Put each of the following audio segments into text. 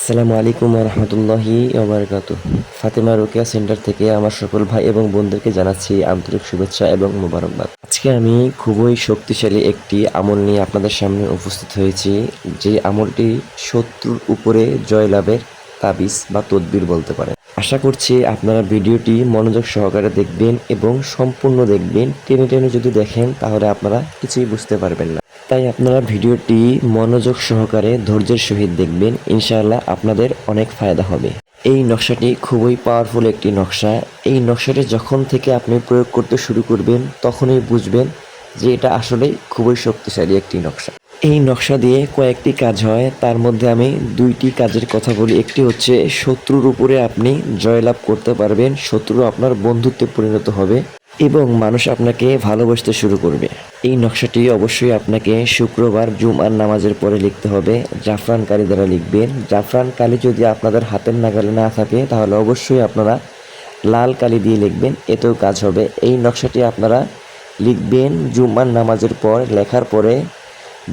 আসসালামু আলাইকুম রহমতুল্লাহি ওবারাকাতুহ। ফাতেমা রোকেয়া সেন্টার থেকে আমার সকল ভাই এবং বোনদেরকে জানাচ্ছি আন্তরিক শুভেচ্ছা এবং মোবারকবাদ। আজকে আমি খুবই শক্তিশালী একটি আমল নিয়ে আপনাদের সামনে উপস্থিত হয়েছি, যে আমলটি শত্রুর উপরে জয়লাভের তাবিজ বা তদবির বলতে পারেন। আশা করছি আপনারা ভিডিওটি মনোযোগ সহকারে দেখবেন এবং সম্পূর্ণ দেখবেন। টেনে টেনে যদি দেখেন তাহলে আপনারা কিছুই বুঝতে পারবেন না। তাই আপনারা ভিডিওটি মনোযোগ সহকারে ধৈর্যের সহিত দেখবেন, ইনশাআল্লাহ আপনাদের অনেক ফায়দা হবে। এই নকশাটি খুবই পাওয়ারফুল একটি নকশা। এই নকশাটি যখন থেকে আপনি প্রয়োগ করতে শুরু করবেন তখনই বুঝবেন যে এটা আসলে খুবই শক্তিশালী একটি নকশা। এই নকশা দিয়ে কয়েকটি কাজ হয়, তার মধ্যে আমি দুইটি কাজের কথা বলি। একটি হচ্ছে শত্রুর উপরে আপনি জয়লাভ করতে পারবেন, শত্রু আপনার বন্ধুত্বে পরিণত হবে এবং মানুষ আপনাকে ভালোবাসতে শুরু করবে। এই নকশাটি অবশ্যই আপনাকে শুক্রবার জুমার নামাজের পরে লিখতে হবে। জাফরান কালি দ্বারা লিখবেন। জাফরান কালি যদি আপনাদের হাতের নাগালে না থাকে তাহলে অবশ্যই আপনারা লাল কালি দিয়ে লিখবেন, এতেও কাজ হবে। এই নকশাটি আপনারা লিখবেন জুমার নামাজের পর, লেখার পরে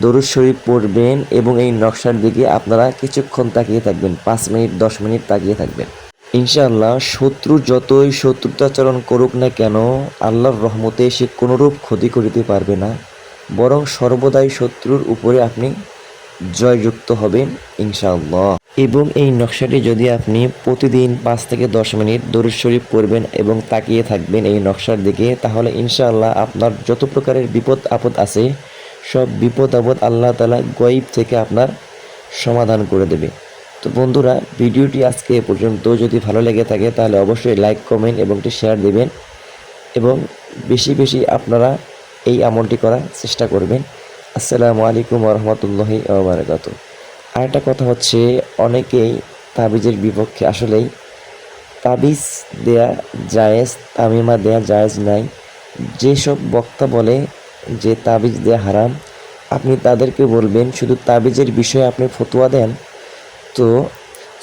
দরুদ শরীফ পড়বেন এবং এই নকশার দিকে আপনারা কিছুক্ষণ তাকিয়ে থাকবেন, 5 মিনিট 10 মিনিট তাকিয়ে থাকবেন। ইনশাআল্লাহ শত্রু যতই শত্রুতাচরণ করুক না কেন, আল্লাহর রহমতে সে কোনোরূপ ক্ষতি করিতে পারবে না, বরং সর্বদাই শত্রুর উপরে আপনি জয়যুক্ত হবেন ইনশাআল্লাহ। এবং এই নকশাটি যদি আপনি প্রতিদিন 5 থেকে 10 মিনিট দরুদ শরীফ পড়বেন এবং তাকিয়ে থাকবেন এই নকশার দিকে, তাহলে ইনশাআল্লাহ আপনার যত প্রকারের বিপদ আপদ আছে সব বিপদ আপদ আল্লাহ তাআলা গয়ব থেকে আপনার সমাধান করে দেবে। তো বন্ধুরা, ভিডিওটি আজকে এ পর্যন্ত। যদি ভালো লেগে থাকে তাহলে অবশ্যই লাইক, কমেন্ট এবং শেয়ার দেবেন এবং বেশি বেশি আপনারা এই আমলটি করার চেষ্টা করবেন। আসসালামু আলাইকুম রহমতুল্লাহি ওবারাকাতুহ। আরেকটা কথা হচ্ছে, অনেকেই তাবিজের বিপক্ষে। আসলেই তাবিজ দেয়া জায়েজ, তামিমা দেয়া জায়েজ নাই। যেসব বক্তা বলে যে তাবিজ দেয়া হারাম, আপনি তাদেরকে বলবেন শুধু তাবিজের বিষয়ে আপনি ফতোয়া দেন, তো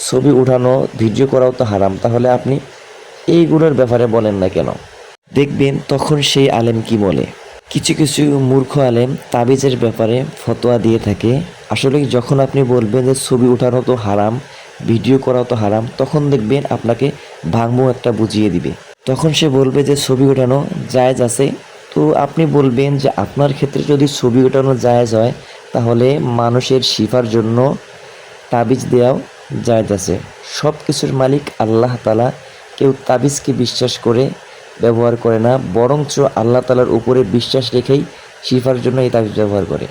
ছবি উঠানো ভিডিও করাও তো হারাম, তাহলে আপনি এইগুলোর ব্যাপারে বলেন না কেন? দেখবেন তখন সেই আলেম কি বলে। কিছু কিছু মূর্খ আলেম তাবিজের ব্যাপারে ফতোয়া দিয়ে থাকে। আসলে যখন আপনি বলবেন যে ছবি উঠানো তো হারাম, ভিডিও করাও তো হারাম, তখন দেখবেন আপনাকে ভাঙবো একটা বুঝিয়ে দিবে। তখন সে বলবে যে ছবি ওঠানো জায়েজ আছে। তো আপনি বলবেন যে আপনার ক্ষেত্রে যদি ছবি ওঠানো জায়েজ হয় তাহলে মানুষের শিফার জন্য তাবিজ দেওয়াও জায়েজ আছে। সব কিছুর মালিক আল্লাহ তাআলা। কেউ তাবিজকে বিশ্বাস করে ব্যবহার করে না, বরঞ্চ আল্লাহ তাআলার উপরে বিশ্বাস রেখেই শিফার জন্য এই তাবিজ ব্যবহার করে।